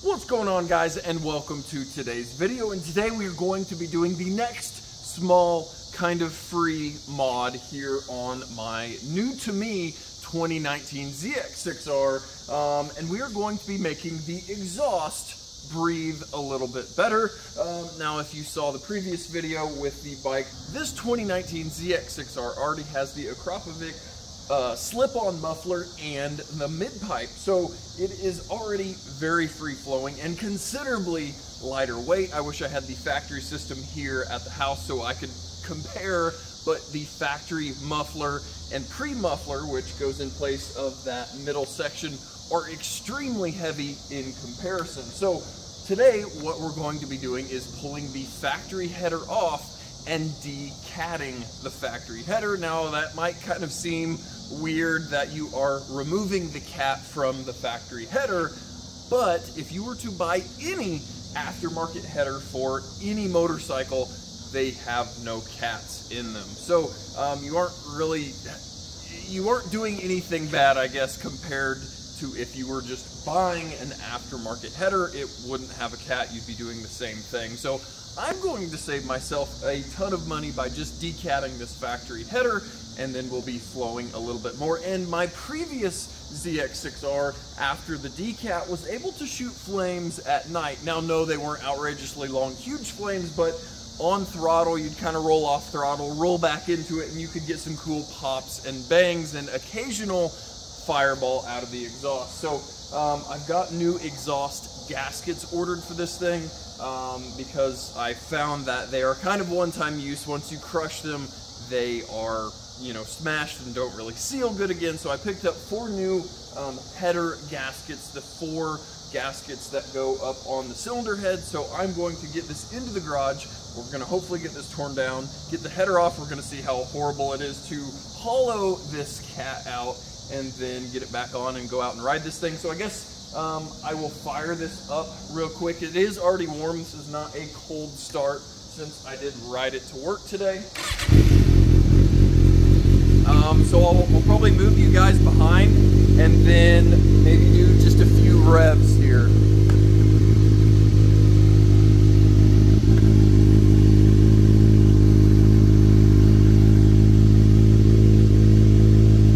What's going on, guys, and welcome to today's video. And today we are going to be doing the next small kind of free mod here on my new to me 2019 ZX6R, and we are going to be making the exhaust breathe a little bit better. Now, if you saw the previous video with the bike, this 2019 ZX6R already has the Kawasaki slip-on muffler and the mid-pipe, so it is already very free-flowing and considerably lighter weight. I wish I had the factory system here at the house so I could compare, but the factory muffler and pre-muffler, which goes in place of that middle section, are extremely heavy in comparison. So today what we're going to be doing is pulling the factory header off and decatting the factory header. Now that might kind of seem weird that you are removing the cat from the factory header, but if you were to buy any aftermarket header for any motorcycle, they have no cats in them. So you aren't doing anything bad, I guess, compared to if you were just buying an aftermarket header. It wouldn't have a cat, you'd be doing the same thing. So I'm going to save myself a ton of money by just decatting this factory header, and then we'll be flowing a little bit more. And my previous ZX6R, after the decat, was able to shoot flames at night. Now, no, they weren't outrageously long, huge flames, but on throttle, you'd kind of roll off throttle, roll back into it, and you could get some cool pops and bangs and occasional fireball out of the exhaust. So I've got new exhaust gaskets ordered for this thing because I found that they are kind of one-time use. Once you crush them, they are, you know, smashed and don't really seal good again. So I picked up 4 new header gaskets, the 4 gaskets that go up on the cylinder head. So I'm going to get this into the garage. We're going to hopefully get this torn down, get the header off. We're going to see how horrible it is to hollow this cat out and then get it back on and go out and ride this thing. So I guess I will fire this up real quick. It is already warm. This is not a cold start since I did ride it to work today. So we'll probably move you guys behind and then maybe do just a few revs here.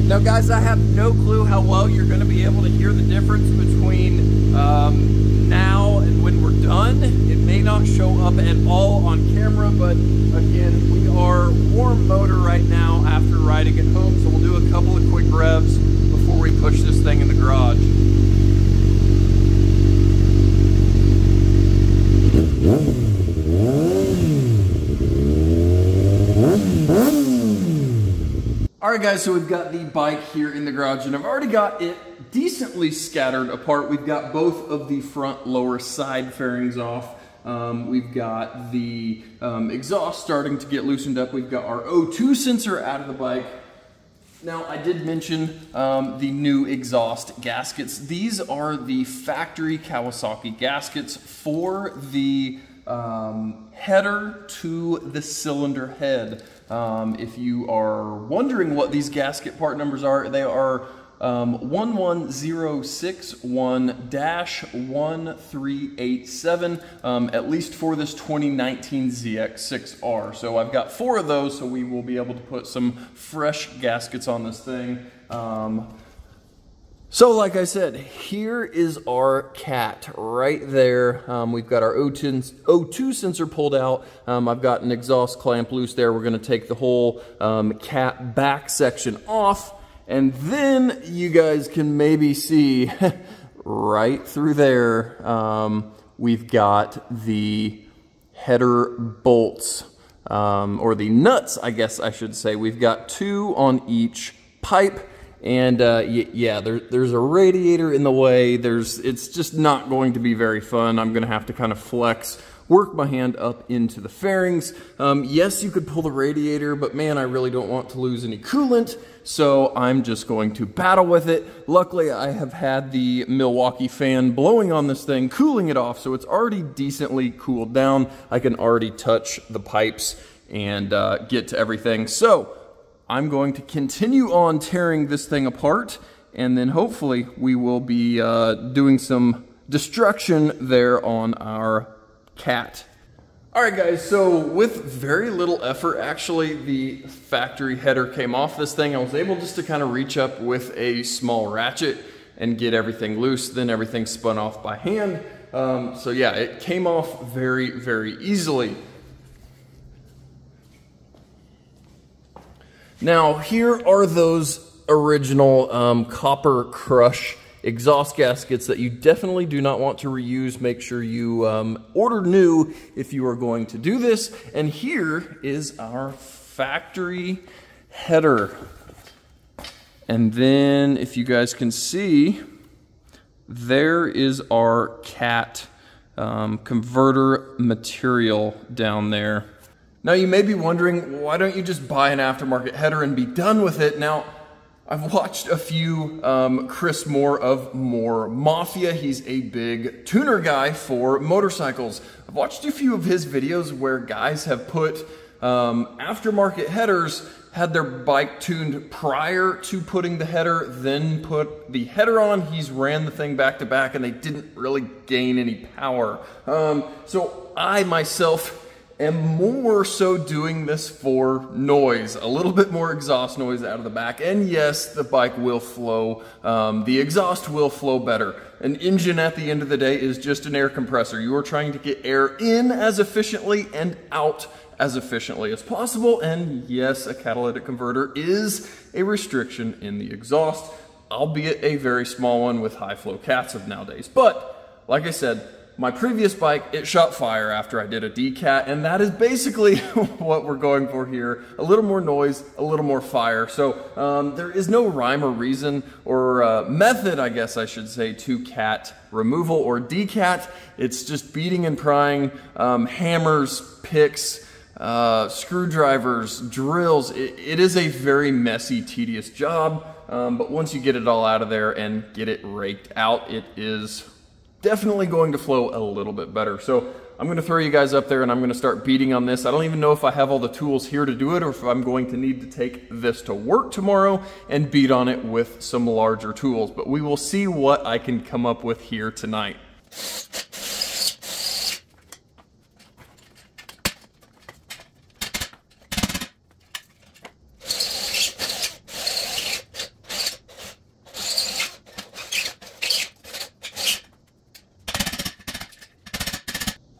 Now, guys, I have no clue how well you're going to be able to hear the difference between now and when we're done. It may not show up at all on camera, but again, we are warm motor right now after riding it home, so we'll do a couple of quick revs before we push this thing in the garage. Alright, guys, so we've got the bike here in the garage, and I've already got it decently scattered apart. We've got both of the front lower side fairings off. We've got the exhaust starting to get loosened up. We've got our O2 sensor out of the bike. Now, I did mention the new exhaust gaskets. These are the factory Kawasaki gaskets for the header to the cylinder head. If you are wondering what these gasket part numbers are, they are 11061-1387, at least for this 2019 ZX6R. So I've got 4 of those, so we will be able to put some fresh gaskets on this thing. So like I said, here is our cat right there. We've got our O2 sensor pulled out. I've got an exhaust clamp loose there. We're going to take the whole cat back section off, and then you guys can maybe see right through there, we've got the header bolts, or the nuts, I guess I should say. We've got 2 on each pipe. And yeah, there's a radiator in the way. It's just not going to be very fun. I'm gonna have to kind of flex, work my hand up into the fairings. Yes, you could pull the radiator, but man, I really don't want to lose any coolant, so I'm just going to battle with it. Luckily, I have had the Milwaukee fan blowing on this thing, cooling it off, so it's already decently cooled down. I can already touch the pipes and get to everything. So I'm going to continue on tearing this thing apart, and then hopefully we will be doing some destruction there on our cat. All right guys, so with very little effort, actually the factory header came off this thing. I was able just to kind of reach up with a small ratchet and get everything loose, then everything spun off by hand. So yeah, it came off very, very easily. Now here are those original copper crush exhaust gaskets that you definitely do not want to reuse. Make sure you order new if you are going to do this. And here is our factory header. And then if you guys can see, there is our cat converter material down there. Now you may be wondering, why don't you just buy an aftermarket header and be done with it? Now, I've watched a few Chris Moore of Moore Mafia. He's a big tuner guy for motorcycles. I've watched a few of his videos where guys have put aftermarket headers, had their bike tuned prior to putting the header, then put the header on. He's ran the thing back to back and they didn't really gain any power. So I myself am more so doing this for noise, a little bit more exhaust noise out of the back. And yes, the bike will flow, the exhaust will flow better. An engine at the end of the day is just an air compressor. You are trying to get air in as efficiently and out as efficiently as possible. And yes, a catalytic converter is a restriction in the exhaust, albeit a very small one with high flow cats of nowadays. But like I said, my previous bike, it shot fire after I did a decat, and that is basically what we're going for here. A little more noise, a little more fire. So there is no rhyme or reason or method, I guess I should say, to cat removal or decat. It's just beating and prying, hammers, picks, screwdrivers, drills. It is a very messy, tedious job, but once you get it all out of there and get it raked out, it is definitely going to flow a little bit better. So I'm going to throw you guys up there and I'm going to start beating on this. I don't even know if I have all the tools here to do it or if I'm going to need to take this to work tomorrow and beat on it with some larger tools, but we will see what I can come up with here tonight.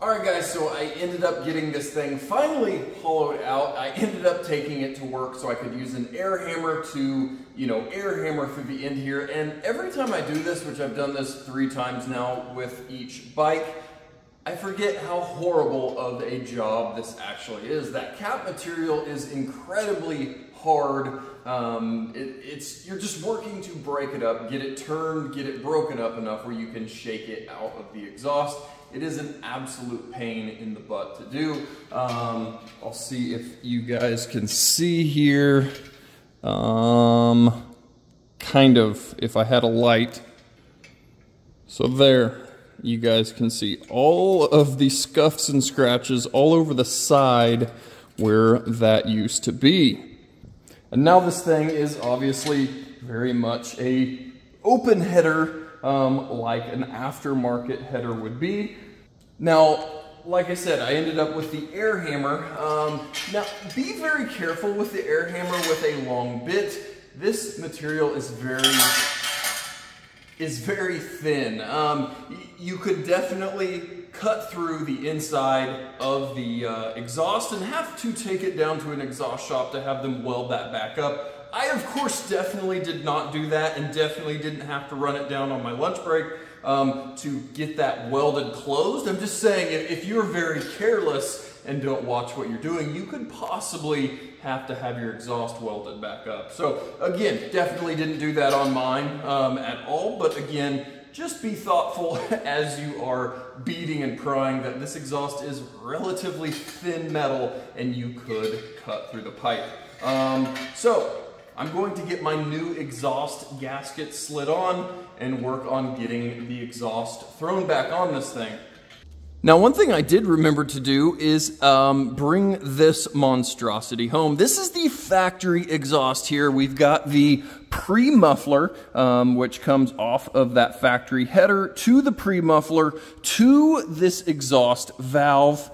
Alright guys, so I ended up getting this thing finally hollowed out. I ended up taking it to work so I could use an air hammer to, air hammer through the end here. And every time I do this, which I've done this 3 times now with each bike, I forget how horrible of a job this actually is. That cap material is incredibly hard. You're just working to break it up, get it turned, get it broken up enough where you can shake it out of the exhaust. It is an absolute pain in the butt to do. I'll see if you guys can see here. Kind of, if I had a light. So there, you guys can see all of the scuffs and scratches all over the side where that used to be. And now this thing is obviously very much a open header, like an aftermarket header would be. Now, like I said, I ended up with the air hammer. Now, be very careful with the air hammer with a long bit. This material is very thin. You could definitely cut through the inside of the exhaust and have to take it down to an exhaust shop to have them weld that back up. I, of course, definitely did not do that and definitely didn't have to run it down on my lunch break to get that welded closed. I'm just saying, if you're very careless and don't watch what you're doing, you could possibly have to have your exhaust welded back up. So again, definitely didn't do that on mine at all, but again, just be thoughtful as you are beating and prying that this exhaust is relatively thin metal and you could cut through the pipe. So I'm going to get my new exhaust gasket slid on and work on getting the exhaust thrown back on this thing. Now, one thing I did remember to do is bring this monstrosity home. This is the factory exhaust here. We've got the pre-muffler, which comes off of that factory header to the pre-muffler to this exhaust valve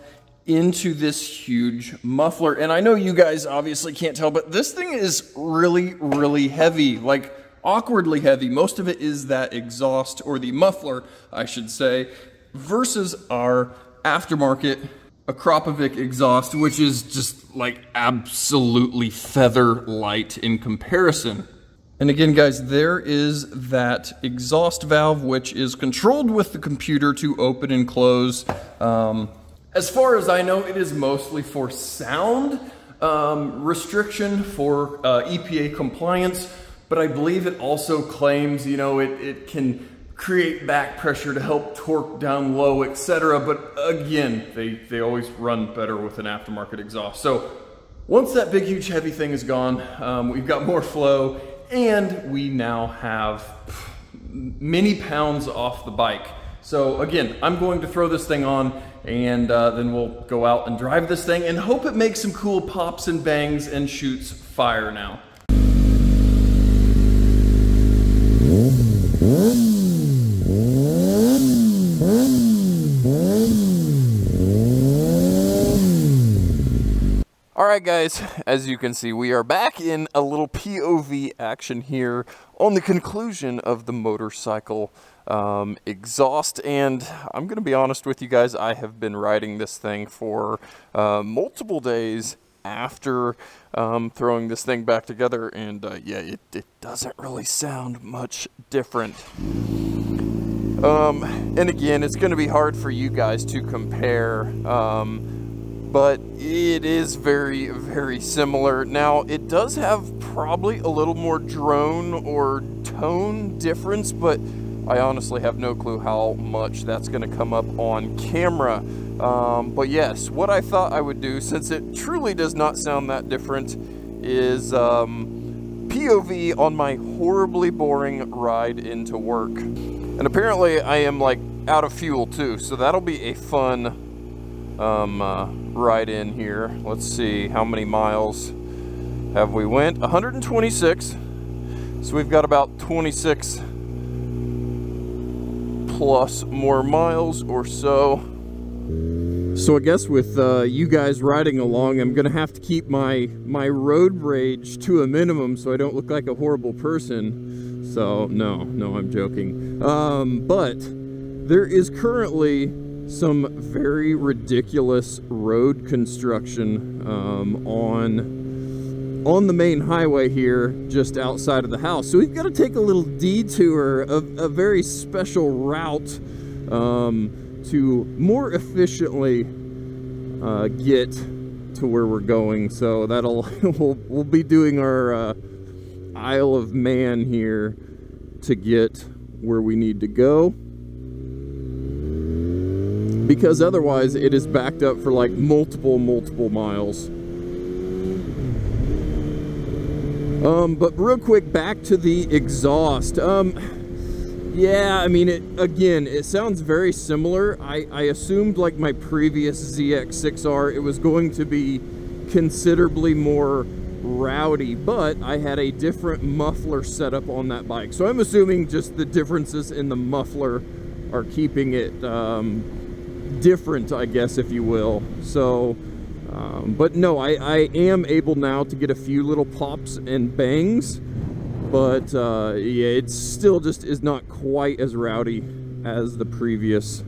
into this huge muffler. And I know you guys obviously can't tell, but this thing is really, really heavy, like awkwardly heavy. Most of it is that exhaust, or the muffler, I should say, versus our aftermarket Akrapovic exhaust, which is just like absolutely feather light in comparison. And again, guys, there is that exhaust valve, which is controlled with the computer to open and close. As far as I know, it is mostly for sound restriction for EPA compliance, but I believe it also claims, you know, it can create back pressure to help torque down low, etc. But again, they always run better with an aftermarket exhaust. So once that big, huge, heavy thing is gone, we've got more flow, and we now have many pounds off the bike. So again, I'm going to throw this thing on, and then we'll go out and drive this thing and hope it makes some cool pops and bangs and shoots fire now. Alright guys, as you can see, we are back in a little POV action here on the conclusion of the motorcycle exhaust, and I'm going to be honest with you guys, I have been riding this thing for multiple days after throwing this thing back together, and yeah, it doesn't really sound much different. And again, it's going to be hard for you guys to compare, but it is very, very similar. Now, it does have probably a little more drone or tone difference, but I honestly have no clue how much that's going to come up on camera. But yes, what I thought I would do, since it truly does not sound that different, is POV on my horribly boring ride into work. And apparently I am like out of fuel too, so that'll be a fun ride in here. Let's see, how many miles have we went? 126. So we've got about 26 plus more miles or so. So I guess with you guys riding along, I'm gonna have to keep my road rage to a minimum so I don't look like a horrible person. So no, I'm joking. But there is currently some very ridiculous road construction on the main highway here just outside of the house. So we've got to take a little detour of a very special route to more efficiently get to where we're going. So that'll we'll be doing our Isle of Man here to get where we need to go, because otherwise it is backed up for like multiple miles. But real quick, back to the exhaust. Yeah, I mean, it sounds very similar. I assumed, like my previous ZX6R, it was going to be considerably more rowdy, but I had a different muffler setup on that bike. So I'm assuming just the differences in the muffler are keeping it different, I guess, if you will. So, but no, I am able now to get a few little pops and bangs, but yeah, it still just is not quite as rowdy as the previous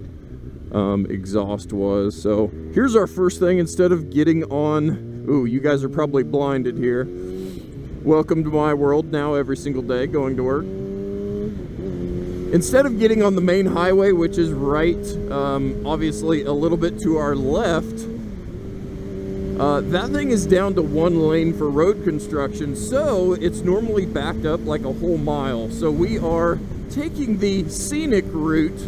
exhaust was. So here's our first thing. Instead of getting on, ooh, you guys are probably blinded here. Welcome to my world now every single day going to work. Instead of getting on the main highway, which is right, obviously a little bit to our left, that thing is down to 1 lane for road construction, so it's normally backed up like a whole mile. So we are taking the scenic route,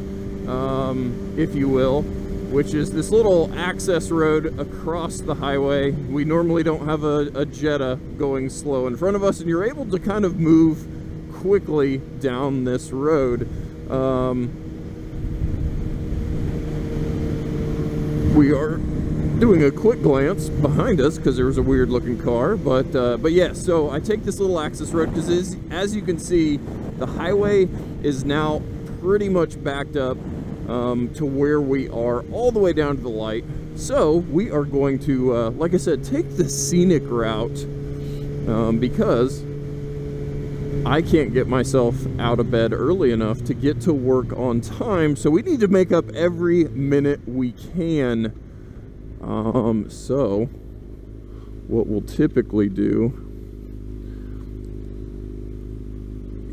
if you will, which is this little access road across the highway. We normally don't have a Jetta going slow in front of us, and you're able to kind of move quickly down this road. We are doing a quick glance behind us because there was a weird looking car, but yeah, so I take this little access road because as you can see, the highway is now pretty much backed up to where we are all the way down to the light. So we are going to, like I said, take the scenic route because I can't get myself out of bed early enough to get to work on time. So we need to make up every minute we can. So what we'll typically do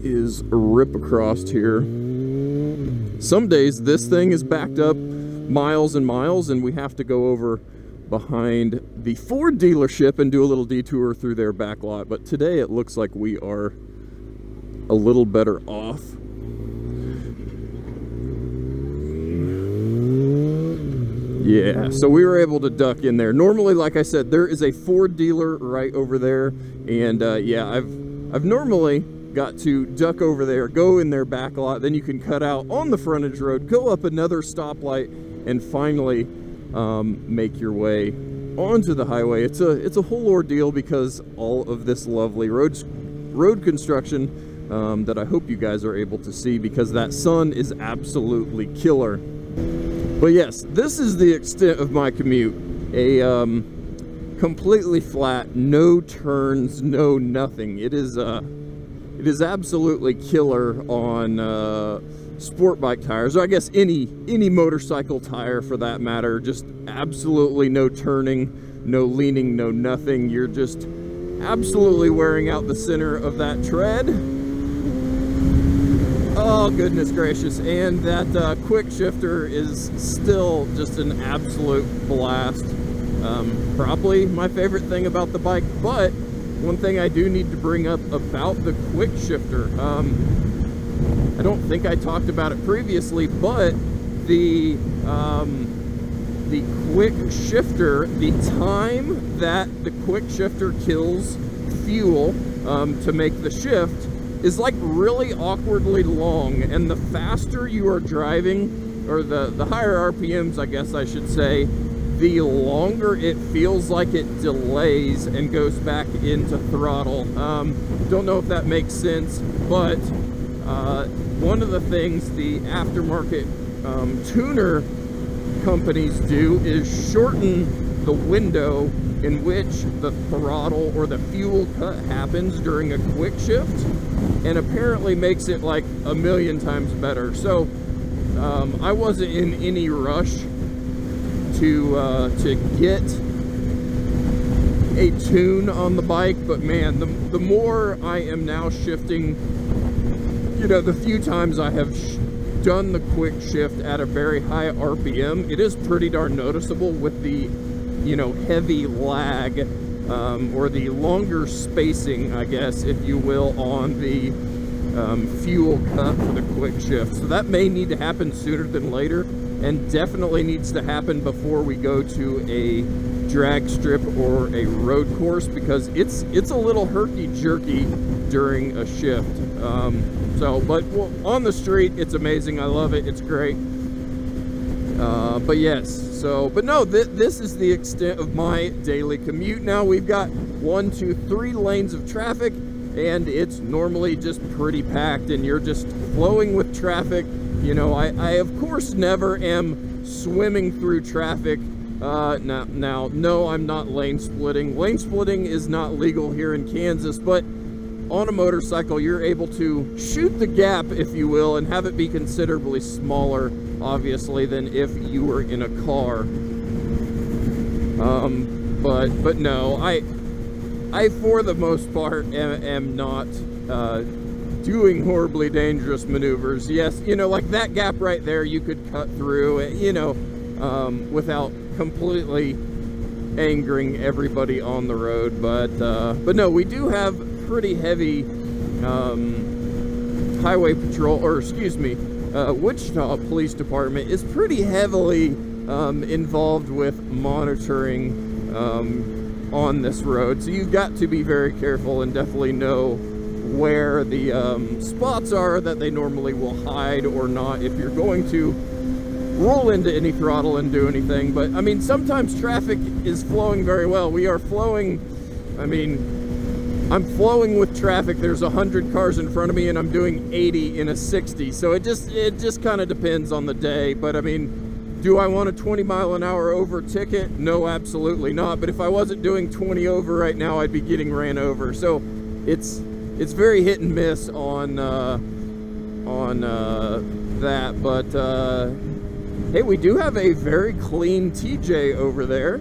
is rip across here. Some days this thing is backed up miles and miles and we have to go over behind the Ford dealership and do a little detour through their back lot. But today it looks like we are a little better off. Yeah, so we were able to duck in there. Normally, like I said, there is a Ford dealer right over there, and yeah, I've normally got to duck over there, go in their back lot, then you can cut out on the frontage road, go up another stoplight, and finally make your way onto the highway. It's a whole ordeal because all of this lovely road construction that I hope you guys are able to see because that sun is absolutely killer. But yes, this is the extent of my commute. A completely flat, no turns, no nothing. It is absolutely killer on sport bike tires, or I guess any motorcycle tire for that matter. Just absolutely no turning, no leaning, no nothing. You're just absolutely wearing out the center of that tread. Oh, goodness gracious. And that quick shifter is still just an absolute blast. Probably my favorite thing about the bike, but one thing I do need to bring up about the quick shifter, I don't think I talked about it previously, but the quick shifter, the time that the quick shifter kills fuel to make the shift is like really awkwardly long, and the faster you are driving, or the higher RPMs I guess I should say, the longer it feels like it delays and goes back into throttle. Don't know if that makes sense, but one of the things the aftermarket tuner companies do is shorten the window in which the throttle or the fuel cut happens during a quick shift, and apparently makes it like a million times better. So I wasn't in any rush to get a tune on the bike, but man, the more I am now shifting, you know, the few times I have done the quick shift at a very high RPM, it is pretty darn noticeable with the, you know, heavy lag or the longer spacing, I guess, if you will, on the fuel cut for the quick shift. So that may need to happen sooner than later, and definitely needs to happen before we go to a drag strip or a road course, because it's a little herky-jerky during a shift. But on the street, it's amazing. I love it. It's great. But yes, but no, this is the extent of my daily commute. Now we've got 1, 2, 3 lanes of traffic, and it's normally just pretty packed, and you're just flowing with traffic. You know, I of course never am swimming through traffic. No, I'm not lane splitting. Lane splitting is not legal here in Kansas, but on a motorcycle, you're able to shoot the gap, if you will, and have it be considerably smaller, obviously, than if you were in a car. But no, I for the most part am not doing horribly dangerous maneuvers. Yes, you know, like that gap right there, you could cut through, you know, without completely angering everybody on the road. But no, we do have pretty heavy highway patrol, or excuse me, Wichita Police Department is pretty heavily involved with monitoring on this road. So you've got to be very careful and definitely know where the spots are that they normally will hide or not if you're going to roll into any throttle and do anything. But I mean, sometimes traffic is flowing very well. We are flowing, I mean, I'm flowing with traffic. There's 100 cars in front of me and I'm doing 80 in a 60. So it just kind of depends on the day. But I mean, do I want a 20-mile-an-hour over ticket? No, absolutely not. But if I wasn't doing 20 over right now, I'd be getting ran over. So it's very hit and miss on that. But hey, we do have a very clean TJ over there.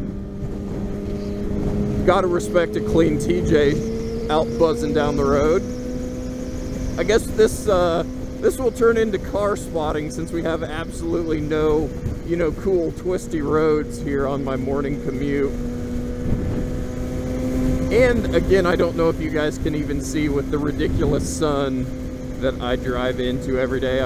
Gotta respect a clean TJ out buzzing down the road. I guess this will turn into car spotting, since we have absolutely no, you know, cool twisty roads here on my morning commute. And again, I don't know if you guys can even see with the ridiculous sun that I drive into every day.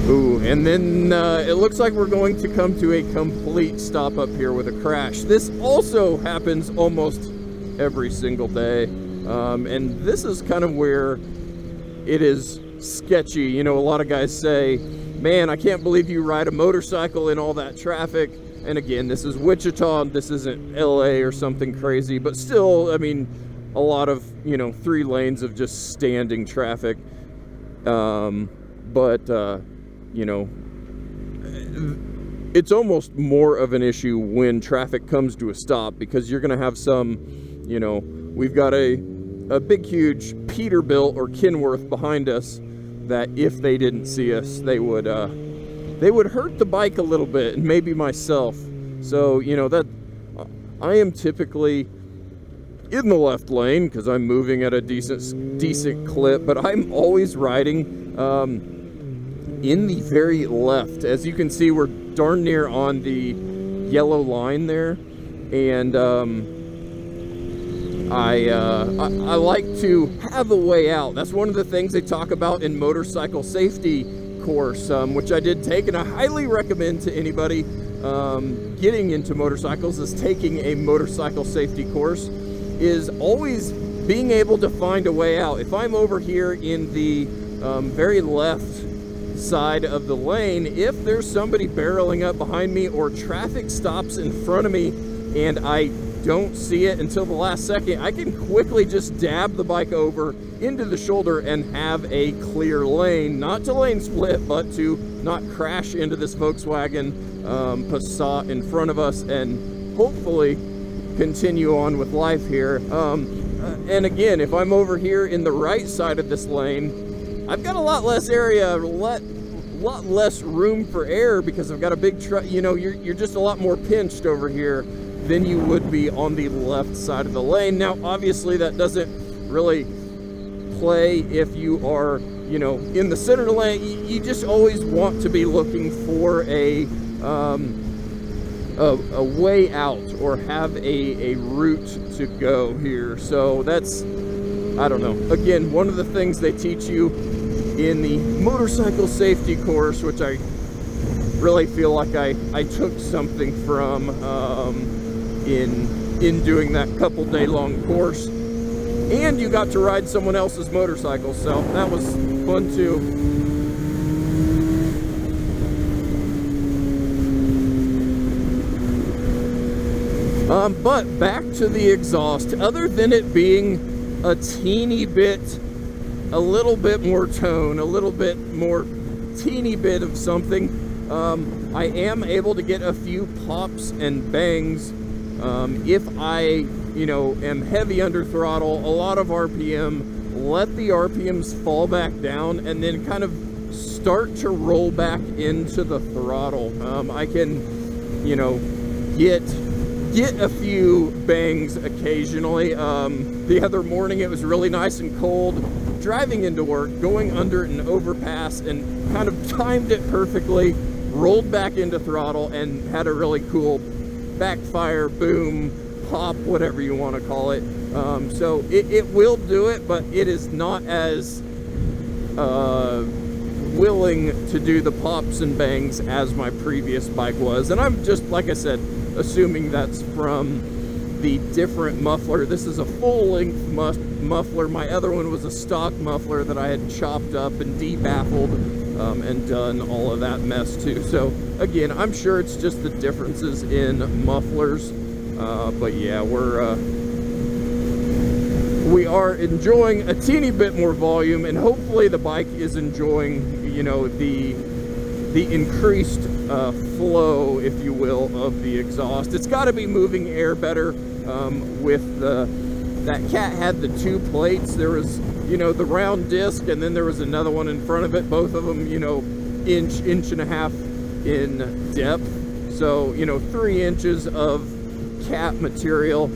Ooh, and then it looks like we're going to come to a complete stop up here with a crash. This also happens almost every single day. And this is kind of where it is sketchy. You know, a lot of guys say, man, I can't believe you ride a motorcycle in all that traffic. And again, this is Wichita, this isn't LA or something crazy, but still, I mean, a lot of, you know, 3 lanes of just standing traffic. You know, it's almost more of an issue when traffic comes to a stop, because you're going to have some, you know, we've got a big, huge Peterbilt or Kenworth behind us that if they didn't see us, they would hurt the bike a little bit, and maybe myself. So, you know, that I am typically in the left lane because I'm moving at a decent clip, but I'm always riding in the very left. As you can see, we're darn near on the yellow line there, and I like to have a way out. That's one of the things they talk about in motorcycle safety course, which I did take, and I highly recommend to anybody getting into motorcycles is taking a motorcycle safety course, is always being able to find a way out. If I'm over here in the very left side of the lane, if there's somebody barreling up behind me or traffic stops in front of me and I don't see it until the last second, I can quickly just dab the bike over into the shoulder and have a clear lane, not to lane split, but to not crash into this Volkswagen Passat in front of us and hopefully continue on with life here. And again, if I'm over here in the right side of this lane, I've got a lot less area, a lot less room for error, because I've got a big truck. You know, you're just a lot more pinched over here than you would be on the left side of the lane. Now, obviously, that doesn't really play if you are, you know, in the center lane. You just always want to be looking for a way out, or have a route to go here. So that's, I don't know. Again, one of the things they teach you in the motorcycle safety course, which I really feel like I took something from in doing that couple day long course. And you got to ride someone else's motorcycle, so that was fun too. But back to the exhaust. Other than it being a teeny bit, a little bit more tone, a little bit more teeny bit of something, I am able to get a few pops and bangs if I, you know, am heavy under throttle, a lot of RPM, let the RPMs fall back down, and then kind of start to roll back into the throttle. I can, you know, get a few bangs occasionally. The other morning it was really nice and cold, driving into work, going under an overpass, and kind of timed it perfectly, rolled back into throttle, and had a really cool backfire, boom, pop, whatever you want to call it. So it will do it, but it is not as willing to do the pops and bangs as my previous bike was. And I'm just, like I said, assuming that's from the different muffler. This is a full-length muffler. My other one was a stock muffler that I had chopped up and de-baffled and done all of that mess too. So again, I'm sure it's just the differences in mufflers, but yeah, we are enjoying a teeny bit more volume, and hopefully the bike is enjoying, you know, the increased flow, if you will, of the exhaust. It's got to be moving air better with that cat had the two plates. There was, you know, the round disc, and then there was another one in front of it, both of them, you know, inch and a half in depth. So, you know, 3 inches of cat material,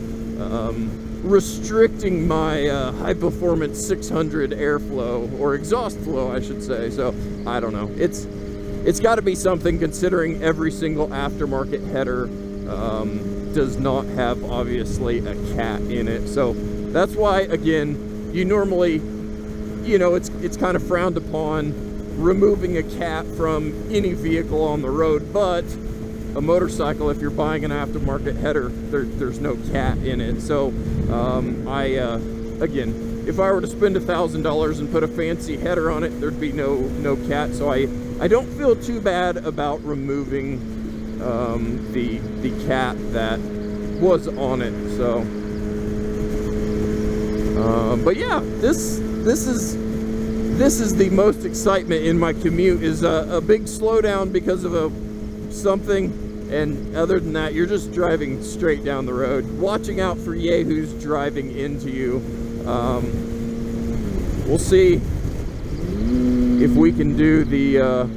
restricting my high performance 600 airflow, or exhaust flow, I should say. So I don't know, it's got to be something, considering every single aftermarket header does not have, obviously, a cat in it. So that's why, again, you normally, you know, it's kind of frowned upon removing a cat from any vehicle on the road, but a motorcycle, if you're buying an aftermarket header, there's no cat in it. So again, if I were to spend $1,000 and put a fancy header on it, there'd be no cat. So I don't feel too bad about removing the cat that was on it. So but yeah, this is the most excitement in my commute, is a big slowdown because of something. And other than that, you're just driving straight down the road, watching out for yahoos driving into you. We'll see if we can do the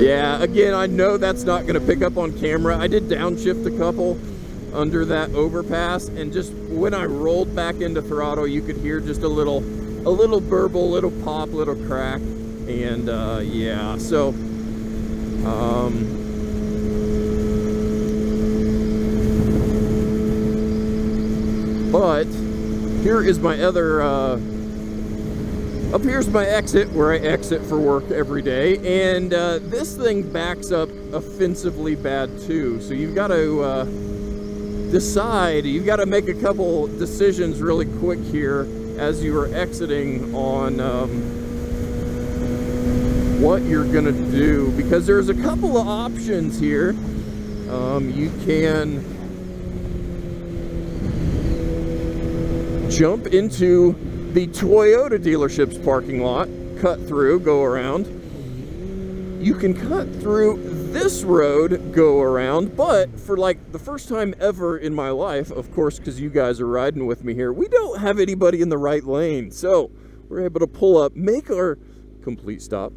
yeah, again, I know that's not going to pick up on camera. I did downshift a couple under that overpass, and just when I rolled back into throttle, you could hear just a little burble, little pop, little crack. And yeah, so but here is my other up here's my exit, where I exit for work every day, and this thing backs up offensively bad too. So you've got to decide, you've got to make a couple decisions really quick here as you are exiting on what you're gonna do, because there's a couple of options here. You can jump into the Toyota dealership's parking lot, cut through, go around. You can cut through this road, go around, but for like the first time ever in my life, of course, because you guys are riding with me here, we don't have anybody in the right lane. So we're able to pull up, make our complete stop,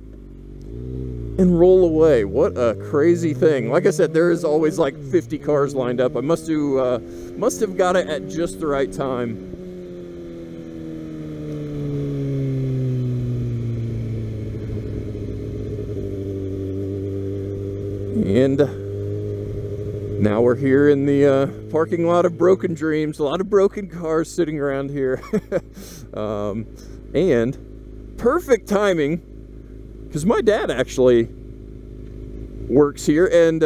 and roll away. What a crazy thing. Like I said, there is always like 50 cars lined up. I must have got it at just the right time. And now we're here in the parking lot of Broken Dreams. A lot of broken cars sitting around here. And perfect timing, because my dad actually works here, and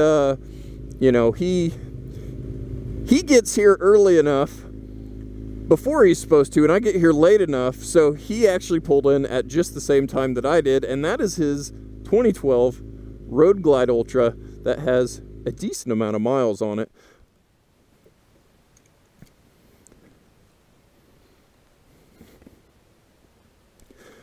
you know, he gets here early enough before he's supposed to, and I get here late enough, so he actually pulled in at just the same time that I did, and that is his 2012 Road Glide Ultra that has a decent amount of miles on it.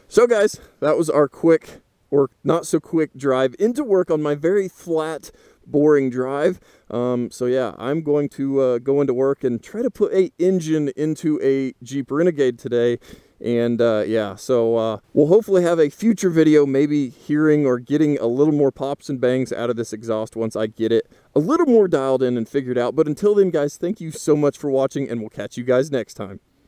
So guys, that was our quick, or not so quick, drive into work on my very flat, boring drive. So yeah, I'm going to go into work and try to put an engine into a Jeep Renegade today. And yeah, so we'll hopefully have a future video, maybe hearing or getting a little more pops and bangs out of this exhaust once I get it a little more dialed in and figured out. But until then, guys, thank you so much for watching, and we'll catch you guys next time.